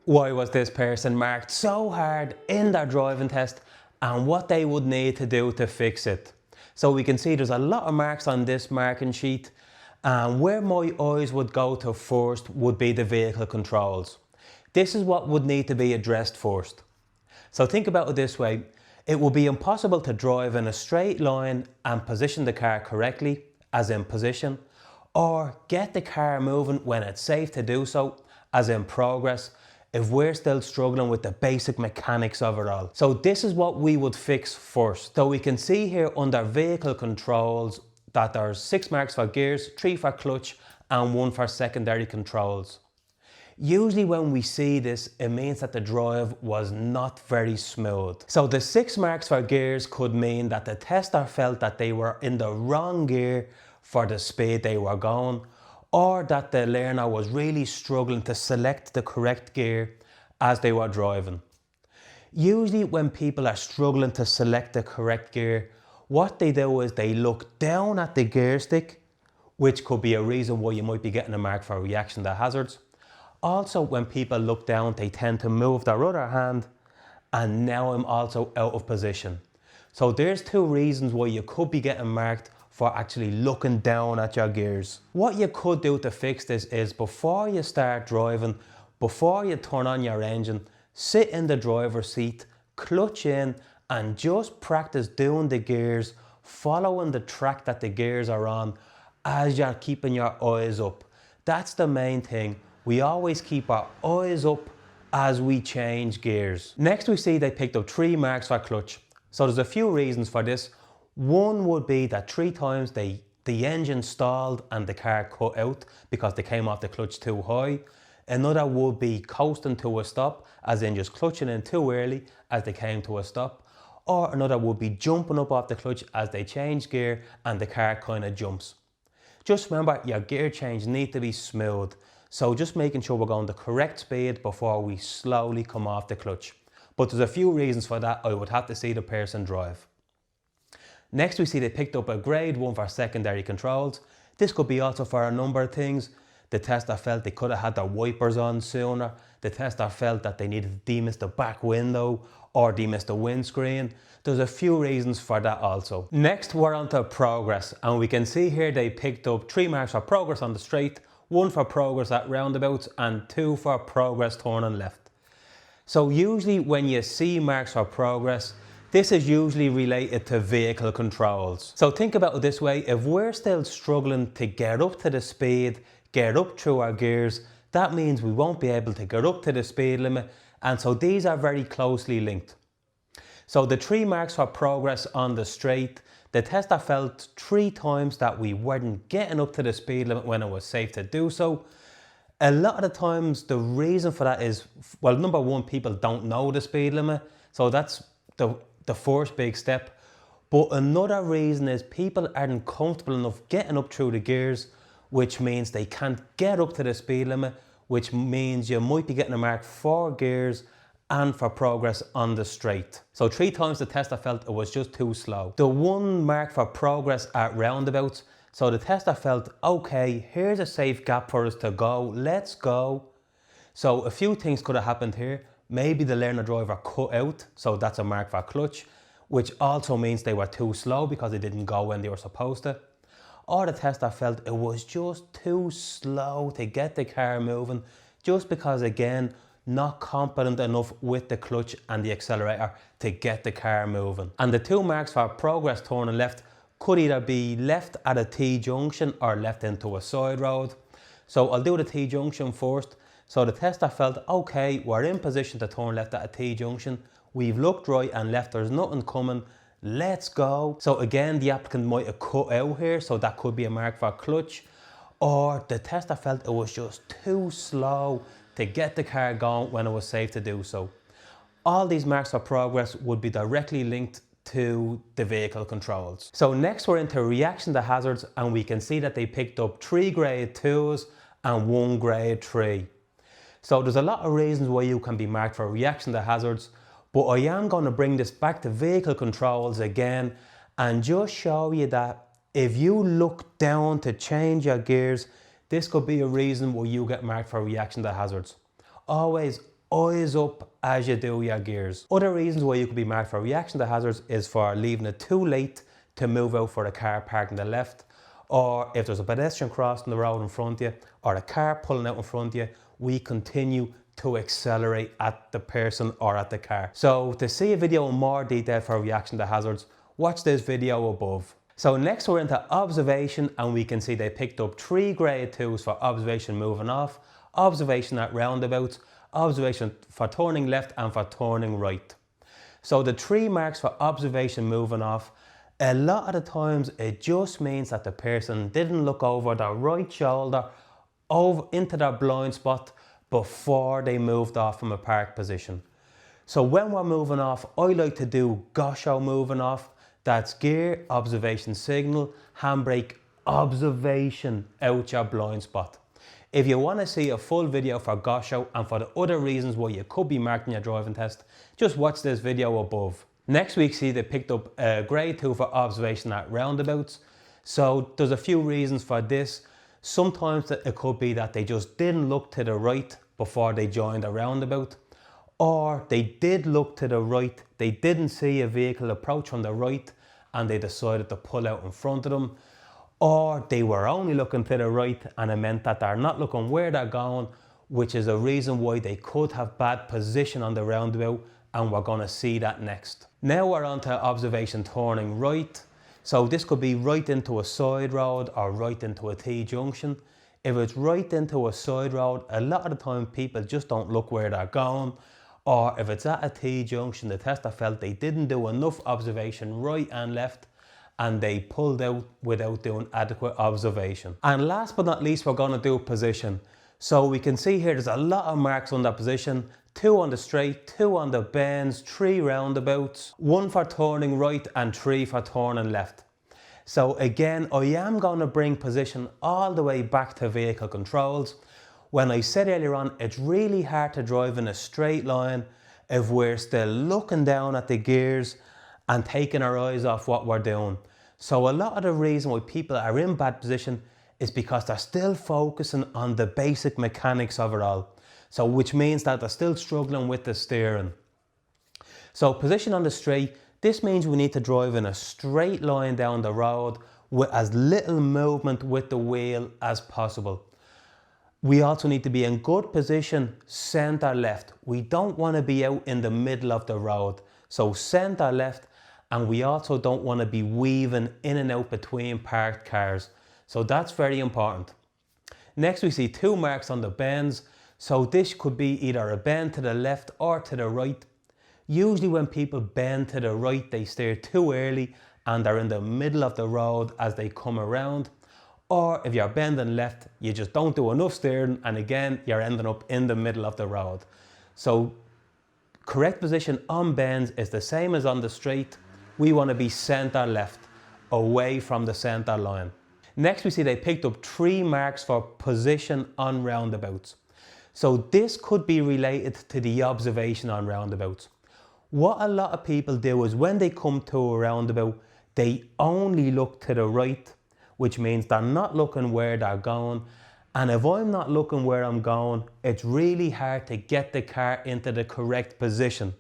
Why was this person marked so hard in their driving test and what they would need to do to fix it? So we can see there's a lot of marks on this marking sheet, and where my eyes would go to first would be the vehicle controls. This is what would need to be addressed first. So think about it this way. It will be impossible to drive in a straight line and position the car correctly, as in position, or get the car moving when it's safe to do so, as in progress, if we're still struggling with the basic mechanics of it all. So this is what we would fix first. So we can see here under vehicle controls that there's 6 marks for gears, 3 for clutch and 1 for secondary controls. Usually when we see this, it means that the drive was not very smooth. So the 6 marks for gears could mean that the tester felt that they were in the wrong gear for the speed they were going, or that the learner was really struggling to select the correct gear as they were driving. Usually when people are struggling to select the correct gear, what they do is they look down at the gear stick, which could be a reason why you might be getting a mark for reaction to hazards. Also, when people look down, they tend to move their other hand, and now I'm also out of position. So there's 2 reasons why you could be getting marked for actually looking down at your gears. What you could do to fix this is, before you start driving, before you turn on your engine, sit in the driver's seat, clutch in, and just practice doing the gears, following the track that the gears are on as you're keeping your eyes up. That's the main thing. We always keep our eyes up as we change gears. Next we see they picked up 3 marks for clutch. So there's a few reasons for this. One would be that 3 times the engine stalled and the car cut out because they came off the clutch too high. Another would be coasting to a stop, as in just clutching in too early as they came to a stop. Or another would be jumping up off the clutch as they change gear and the car kind of jumps. Just remember, your gear change need to be smooth. So just making sure we're going the correct speed before we slowly come off the clutch. But there's a few reasons for that. I would have to see the person drive. Next we see they picked up a grade 1 for secondary controls. This could be also for a number of things. The tester felt they could have had their wipers on sooner. The tester felt that they needed to demist the back window or demist the windscreen. There's a few reasons for that also. Next we're on to progress, and we can see here they picked up 3 marks for progress on the straight, 1 for progress at roundabouts and 2 for progress turning left. So usually when you see marks for progress, this is usually related to vehicle controls. So think about it this way, if we're still struggling to get up to the speed, get up through our gears, that means we won't be able to get up to the speed limit, and so these are very closely linked. So the 3 marks for progress on the straight, the tester felt 3 times that we weren't getting up to the speed limit when it was safe to do so. A lot of the times the reason for that is, well, number 1, people don't know the speed limit, so that's the first big step. But another reason is people aren't comfortable enough getting up through the gears, which means they can't get up to the speed limit, which means you might be getting a mark for gears and for progress on the straight. So 3 times the tester felt it was just too slow. The 1 mark for progress at roundabouts, so the tester felt, okay, here's a safe gap for us to go, let's go. So a few things could have happened here. Maybe the learner driver cut out, so that's a mark for clutch, which also means they were too slow because they didn't go when they were supposed to. Or the tester felt it was just too slow to get the car moving, just because, again, not competent enough with the clutch and the accelerator to get the car moving. And the 2 marks for progress turning left could either be left at a T-junction or left into a side road. So I'll do the T-junction first. So the tester felt, okay, we're in position to turn left at a T-junction. We've looked right and left, there's nothing coming. Let's go. So again, the applicant might have cut out here, so that could be a mark for clutch. Or the tester felt it was just too slow to get the car going when it was safe to do so. All these marks for progress would be directly linked to the vehicle controls. So next we're into reaction to hazards, and we can see that they picked up 3 grade 2s and 1 grade 3. So there's a lot of reasons why you can be marked for reaction to hazards, but I am going to bring this back to vehicle controls again and just show you that if you look down to change your gears, this could be a reason why you get marked for reaction to hazards. Always eyes up as you do your gears. Other reasons why you could be marked for reaction to hazards is for leaving it too late to move out for a car parked on the left, or if there's a pedestrian crossing the road in front of you, or a car pulling out in front of you, we continue to accelerate at the person or at the car. So to see a video in more detail for reaction to hazards, watch this video above. So next we're into observation, and we can see they picked up 3 grade 2s for observation moving off, observation at roundabouts, observation for turning left and for turning right. So the 3 marks for observation moving off, a lot of the times it just means that the person didn't look over their right shoulder over into their blind spot before they moved off from a park position. So when we're moving off, I like to do gosho moving off. That's gear, observation signal, handbrake, observation out your blind spot. If you want to see a full video for gosho and for the other reasons why you could be marked in your driving test, just watch this video above. Next week, see they picked up a grade 2 for observation at roundabouts. So there's a few reasons for this. Sometimes it could be that they just didn't look to the right before they joined a roundabout, or they did look to the right, they didn't see a vehicle approach from the right and they decided to pull out in front of them, or they were only looking to the right and it meant that they're not looking where they're going, which is a reason why they could have bad position on the roundabout, and we're going to see that next. Now we're on to observation turning right. So this could be right into a side road or right into a T-junction. If it's right into a side road, a lot of the time people just don't look where they're going. Or if it's at a T-junction, the tester felt they didn't do enough observation right and left, and they pulled out without doing adequate observation. And last but not least, we're going to do position. So we can see here there's a lot of marks on that position. 2 on the straight, 2 on the bends, 3 roundabouts, 1 for turning right and 3 for turning left. So again, I am going to bring position all the way back to vehicle controls. When I said earlier on, it's really hard to drive in a straight line if we're still looking down at the gears and taking our eyes off what we're doing. So a lot of the reason why people are in bad position is because they're still focusing on the basic mechanics of it all. So which means that they're still struggling with the steering. So position on the straight, this means we need to drive in a straight line down the road with as little movement with the wheel as possible. We also need to be in good position, center left. We don't want to be out in the middle of the road. So center left, and we also don't want to be weaving in and out between parked cars. So that's very important. Next we see 2 marks on the bends. So this could be either a bend to the left or to the right. Usually when people bend to the right, they steer too early and they're in the middle of the road as they come around. Or if you're bending left, you just don't do enough steering, and again, you're ending up in the middle of the road. So correct position on bends is the same as on the straight. We want to be center left, away from the center line. Next we see they picked up 3 marks for position on roundabouts. So this could be related to the observation on roundabouts. What a lot of people do is when they come to a roundabout, they only look to the right, which means they're not looking where they're going. And if I'm not looking where I'm going, it's really hard to get the car into the correct position.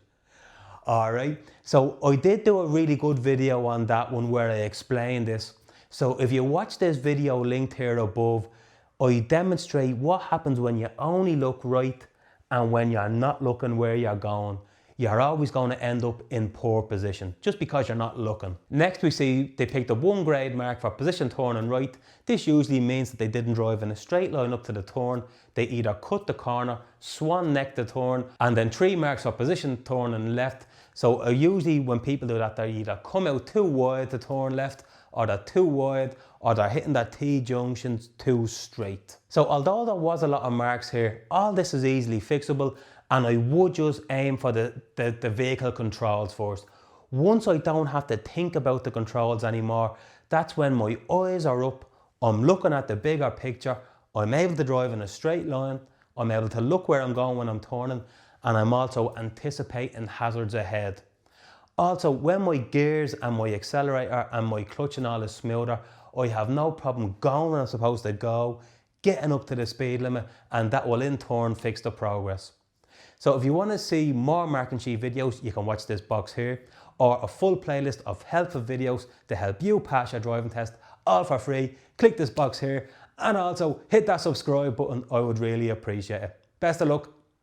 Alright, so I did do a really good video on that one where I explained this. So if you watch this video linked here above, I demonstrate what happens when you only look right and when you're not looking where you're going. You're always going to end up in poor position just because you're not looking. Next we see they picked up 1 grade mark for position turning right. This usually means that they didn't drive in a straight line up to the turn. They either cut the corner, swan neck the turn, and then 3 marks for position turning left. So usually when people do that, they either come out too wide to turn left, or they're too wide, or they're hitting that T-junctions too straight. So although there was a lot of marks here, all this is easily fixable, and I would just aim for the vehicle controls first. Once I don't have to think about the controls anymore, that's when my eyes are up, I'm looking at the bigger picture, I'm able to drive in a straight line, I'm able to look where I'm going when I'm turning, and I'm also anticipating hazards ahead. Also, when my gears and my accelerator and my clutch and all is smoother, I have no problem going where I'm supposed to go, getting up to the speed limit, and that will in turn fix the progress. So if you want to see more marking sheet videos, you can watch this box here, or a full playlist of helpful videos to help you pass your driving test, all for free. Click this box here and also hit that subscribe button. I would really appreciate it. Best of luck.